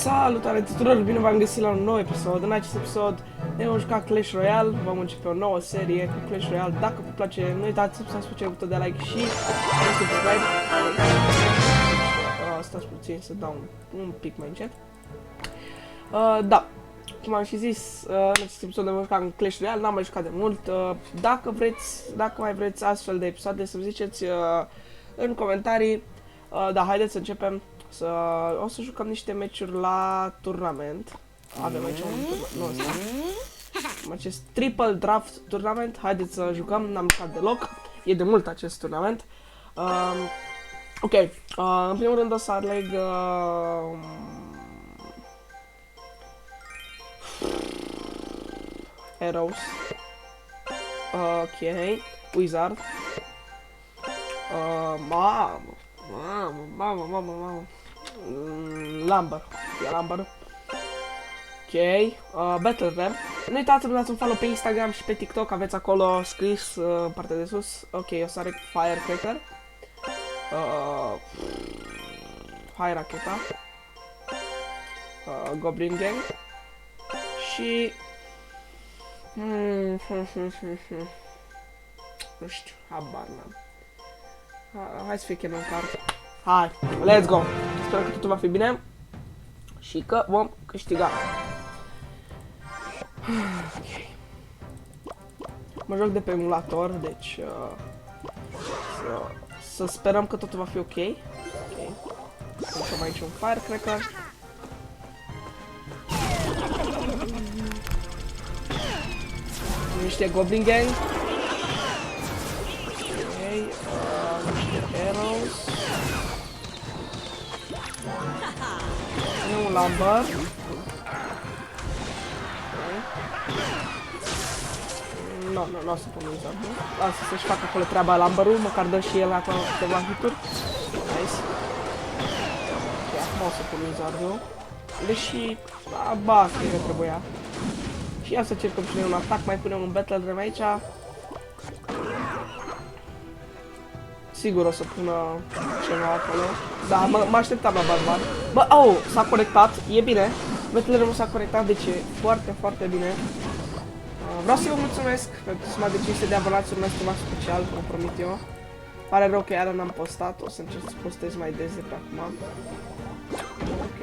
Salutare tuturor, bine v-am găsit la un nou episod. În acest episod ne vom juca Clash Royale. Vom începe o nouă serie cu Clash Royale. Dacă vă place, nu uitați să apăsați pe butonul de like și subscribe. Stați puțin să dau un pic mai încet. Da, cum am și zis, în acest episod ne vom juca în Clash Royale. N-am mai jucat de mult. Dacă mai vreți astfel de episoade, să-mi ziceți în comentarii. Da, haideți să începem. O să jucăm niște meciuri la turnament. Avem aici acest triple draft turnament. Haideți să jucăm, n-am jucat deloc. E de mult acest turnament. Ok, în primul rând o să aleg Arrows. Ok, Wizard. Mamă. Lumber. E Lumber. Ok. Battle Ram. Nu uitați să vă dați un follow pe Instagram și pe TikTok. Aveți acolo scris în partea de sus. Ok, o să arăt Firecracker. High Racheta. Goblin Gang. Și... nu știu, habar n-am. Hai să fie Cannon Card. Hai, let's go! Sper că totul va fi bine și că vom câștiga. Ok. Mă joc de pe emulator, deci să sperăm că totul va fi ok. Să aici un Firecracker. Niște Goblin Gang. Arrows. Un Lumber. Nu o să pun Wizard, nu? Lasă să-și facă acolo treaba Lumber-ul, măcar dă și el acolo câteva hituri. Nice. Ok, acum o să pun Wizard-ul. Deși, cred că trebuia. Și ia să cercăm și noi un atac, mai punem un Battle Ram aici. Sigur o să pună ceva acolo. Da, mă așteptam la barbar. Bă, s-a conectat, e bine. Battle Ram s-a conectat, deci e foarte, foarte bine. Vreau să vă mulțumesc pentru suma de 500 de abonați, urmesc ceva special, vă promit eu. Pare rău că iară n-am postat, o să încerc să postez mai des de pe acum. Ok.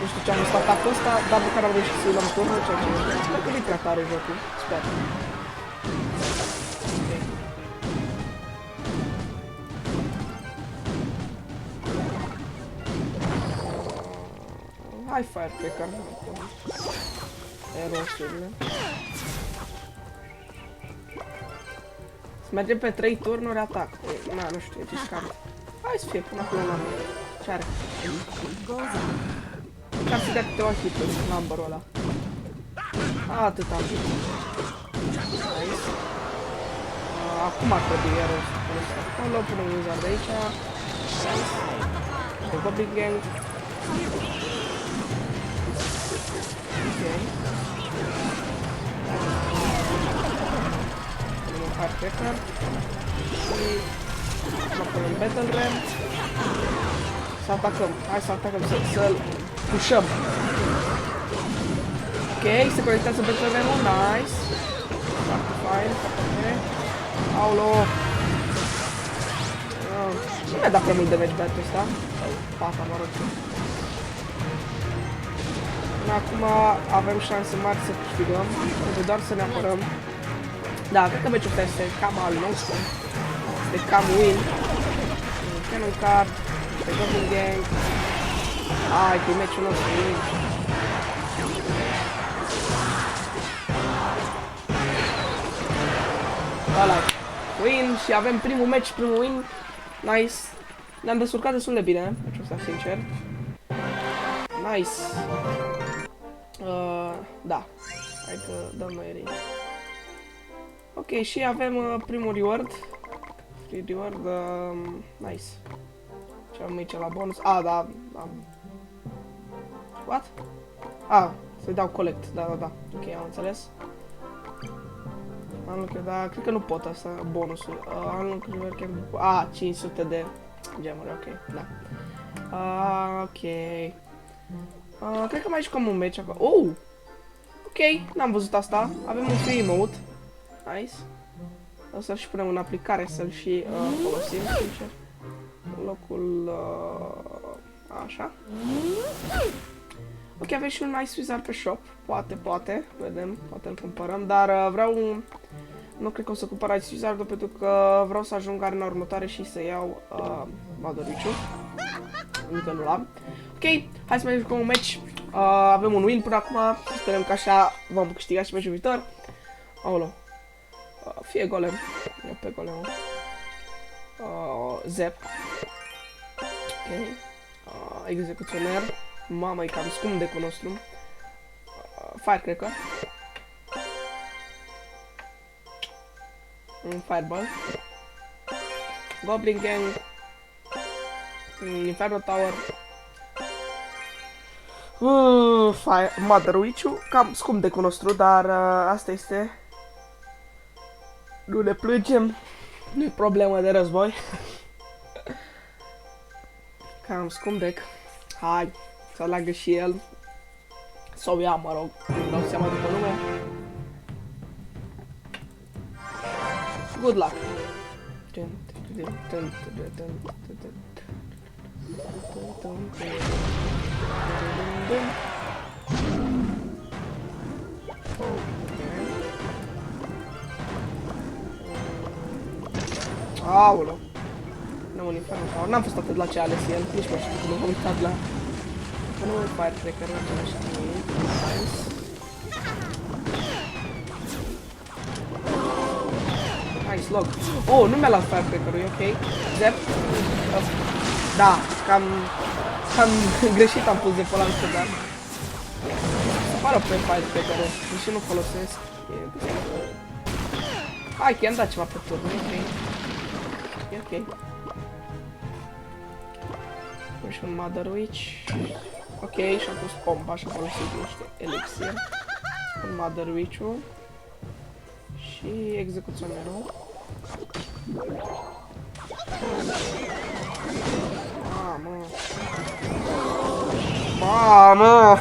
Nu știu ce am văzut atacul ăsta, dar măcar am reușit să-i luăm turnul, ceea ce sper că nu-i prea tare jocul, sper. Hai Firecracker, Arrows-urile. Să mergem pe 3 turnuri atac. Nu știu, e discard. Hai să fie până acolo la mine. Ce are? Ca să dea câteva hituri, Lumber-ul ăla. Atât am zis. Nice. Acum ar trebui Arrows-ul ăsta acolo, punem Wizard de aici. Nice. De Goblin Gang. Ok. Punem un Firecracker. Și... mă punem Battle Ram. Să atacăm, hai să atacăm, să-l pușăm. Ok, se conectează Battle Ram-ul, nice. Foarte fain, foarte bine. Aolo! Nu mi-a dat prea mult damage pe ăsta. Pata, mă rog. Până acum avem șanse mari să câștigăm, trebuie doar să ne apărăm. Da, cred că meciul ăsta este cam al nostru. Este cam win. Cannon Card. Pe Goblin Gang. Hai, că e meciul nostru, win. Ăla, win și avem primul match, primul win. Nice. Ne-am descurcat destul de bine, meciul ăsta, sincer. Nice. Da. Hai că dăm noi ring. Ok, și avem primul reward. Free reward, nice. Ce am aici la bonus? Da. What? Să-i dau collect, da. Ok, am înțeles. Am lucrat, dar cred că nu pot asta, bonusul. Am lucrat chiar... 500 de... Gemuri, ok, da. Ok. Cred că mai jucăm un match acolo. Oh! Ok, n-am văzut asta. Avem un free emote. Nice. O să-l și punem în aplicare, să-l și folosim, sincer. În locul... așa. Ok, avem și un nice wizard pe shop. Poate, vedem, poate îl cumpărăm, dar vreau... Nu cred că o să cumpăr Ice Wizard-ul pentru că vreau să ajung arena următoare și să iau Madoriciu. Încă nu l-am. Ok, hai să mai jucăm un match. Avem un win până acum. Sperăm că așa vom câștiga și meciul viitor. Aolo. Fie golem. Ia pe golem. Zep. Ok. Execuționer. Mamă, e cam scump decul nostru. Firecracker. Un Fireball. Goblin Gang. Inferno Tower. Mother Witch-ul. Cam scump decul nostru, dar asta este. Nu ne plângem. Nu e problemă de război. Cam scump dec. Hai, să aleagă și el. Sau ia, mă rog. Nu dau seama după nume. Good luck. Aolo. N-am un inferno. N-am fost atât la ce a ales el. Nici mă știu, nu m-am uitat la... Că nu un Firecracker, nu același nimic. Nice log. Oh, nu mi-a luat Firecracker-ul, e ok. Zep. Da, cam greșit am pus Zep-ul ăla, dar... Să pară pe Firecracker-ul, deși nu folosesc. Hai, că i-am dat ceva pe turn, e ok. E ok. Pun și un Mother Witch. Ok, și-am pus pompa și-am folosit niște elixir. Un Mother Witch-ul. Și execuționerul. Mamă!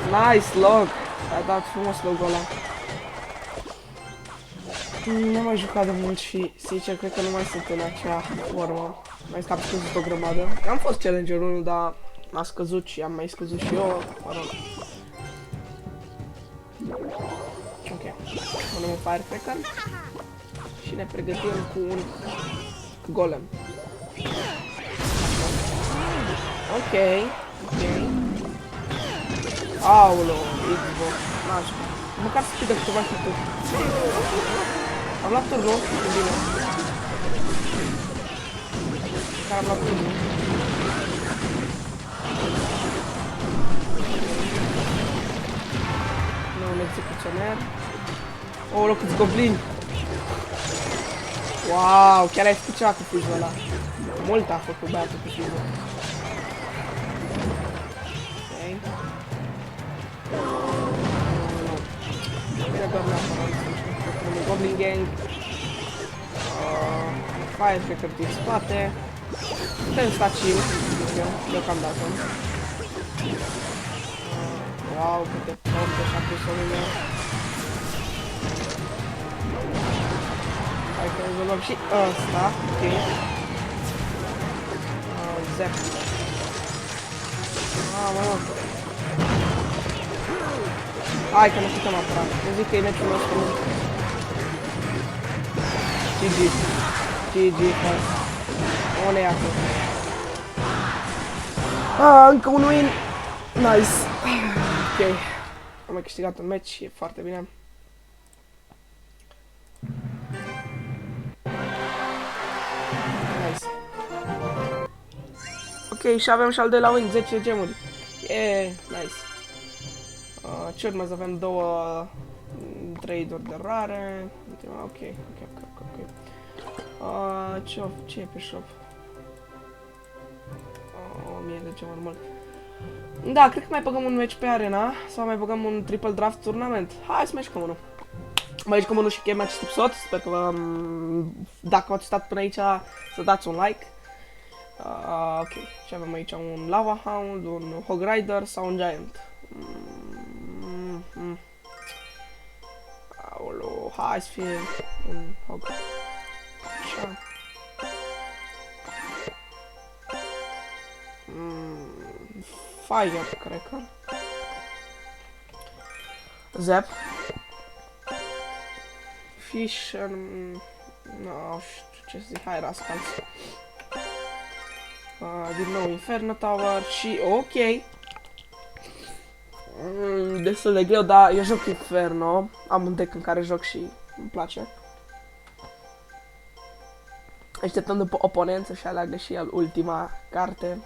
Nice log! A dat frumos logul ăla. Nu am mai jucat de mult și, sincer, cred că nu mai sunt în acea formă. Mai scap scăzut o grămadă. Am fost Challenger-ul, dar a scăzut și am mai scăzut și eu. Mă rog. Ok. Punem un Firecracker. Și ne pregătim cu un golem. Ok. Ok. Aolo, Xbox. Nașpa. Măcar să fie de câteva hituri. Am luat turnul, e bine. Care am luat turnul. Nu, un execuționer. Oh, câți goblini! Wow, chiar ai făcut ceva cu fizul ăla. Mult a făcut băiatul cu fizul. Ok. Bine, doar neapărat. Goblin Gang. Firecracker din spate. Putem sta chill, deocamdată. Wow, câte pompe și-a pus o lume. Hai că rezolvăm și ăsta, ok. Zep. Mă. Hai că nu putem apăra. Nu zic că e meciul nostru. GG, o ne ia acum. Încă un win. Nice. Ok. Am mai câștigat un match, e foarte bine. Nice. Ok, și avem și al doilea win, 10 gemuri. Yeah, nice. Ce urmează? Avem două trade-uri de rare. Ok. Ce e pe shop? 1000 de gemuri mult. Da, cred că mai băgăm un match pe arena sau mai băgăm un triple draft tournament. Hai să mai jucăm unul. Mai jucăm unul și chem acest episod. Sper că dacă v-ați stat până aici să dați un like. Ok, ce avem aici? Un Lava Hound, un Hog Rider sau un Giant? Aolo, hai să fie un Hog. Așa. Fire, cred că. Zap. Fish, nu știu ce să zic, hai Rascals. Din nou Inferno Tower și ok. Destul de greu, dar eu joc Inferno. Am un deck în care joc și îmi place. Așteptăm după oponent să-și aleagă și el ultima carte.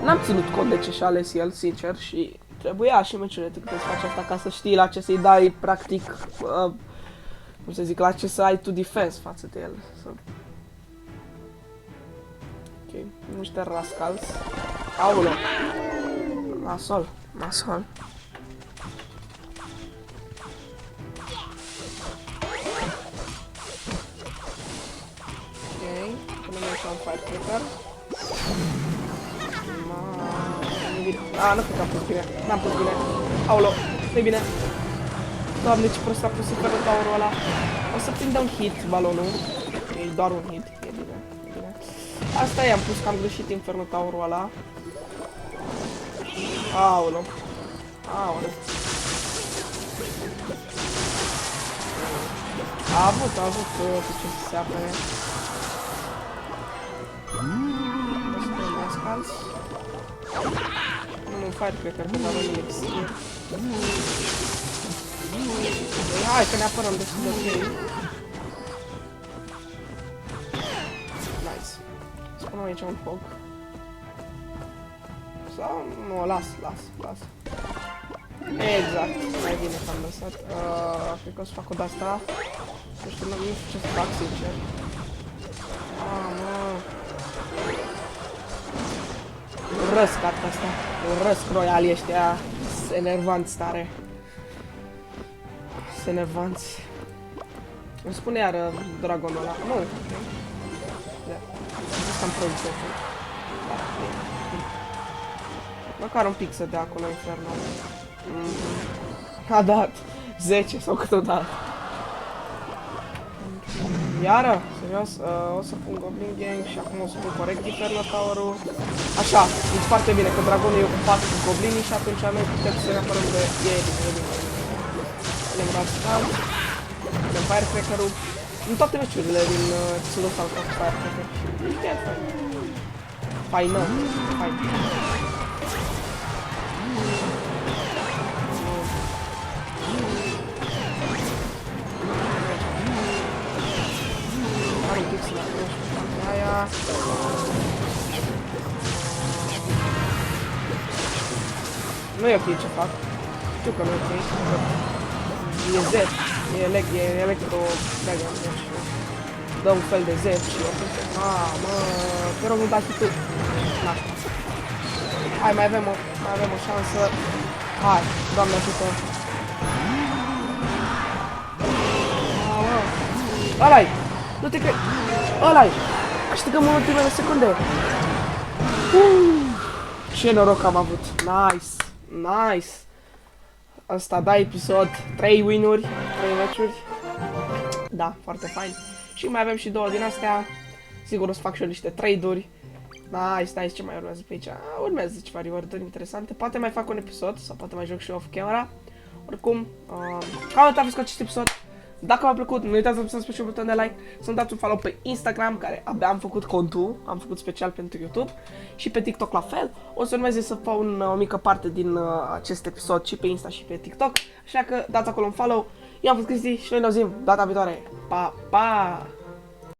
N-am ținut cont de ce și-a ales el, sincer, și trebuia și meciurile cât să faci asta ca să știi la ce să-i dai, practic, cum să zic, la ce să ai tu defense față de el. Ok, niște Rascals. Aoleu! Nasol, nasol. Ok, punem aici un Firecracker. Nu cred că am pus bine, n-am pus bine. Aoleu, nu-i bine. Doamne, ce prost a pus Inferno Tower-ul ăla. O să prindă un hit balonul. E doar un hit, e bine, e bine. Asta e, am pus că am greșit Inferno Tower-ul ăla. Aoleu. Aoleu. A avut cu ce să se apere. O să punem Rascals. Nu, Firecracker, că n-am un elixir. Hai că ne apărăm destul de ok. Nice. Să punem aici un Hog. Sau... nu, las. Exact, mai bine că am lăsat. Cred că o să fac o de-asta. Nu știu ce să fac, sincer. Mamă. Urăsc cartea asta. Urăsc royalii ăștia. Sunt enervanți tare. Sunt enervanți. Îmi spune iar dragonul ăla. Nu. Asta am produs. Măcar un pic să dea acolo Inferno. A dat 10 sau cât o dat. Iară? Serios? O să pun Goblin Gang și acum o să pun corect Inferno Tower-ul. Așa, e foarte bine că dragonul e ocupat cu goblinii și atunci noi putem să ne apărăm de ei. Punem Rascal, punem Firecracker-ul. În toate meciurile din episodul ăsta cu Firecracker. E fain. Faină. Fain. Are un pic să la aia. Nu e ok ce fac. Știu că nu e ok. E Z. E Electro Dragon. Deci dă un fel de Z și eu zic, mă, te rog, nu dați tu. Na. Hai, mai avem o șansă. Hai, Doamne ajută. Ăla-i! Nu te cred! Ăla-i! Câștigăm în ultimele secunde! Ce noroc am avut! Nice! Nice! Asta, da, episod, 3 win-uri, 3 meciuri. Da, foarte fain. Și mai avem și 2 din astea. Sigur o să fac și eu niște trade-uri. Nice, ce mai urmează pe aici? Urmează ceva reward-uri interesante. Poate mai fac un episod, sau poate mai joc și off-camera. Oricum, cam atât a fost cu acest episod. Dacă v-a plăcut, nu uitați să apăsați pe și butonul de like, să-mi dați un follow pe Instagram, care abia am făcut contul, am făcut special pentru YouTube, și pe TikTok la fel. O să urmeze să fac o mică parte din acest episod și pe Insta și pe TikTok, așa că dați acolo un follow. Eu am fost Cristi și noi ne auzim data viitoare. Pa, pa!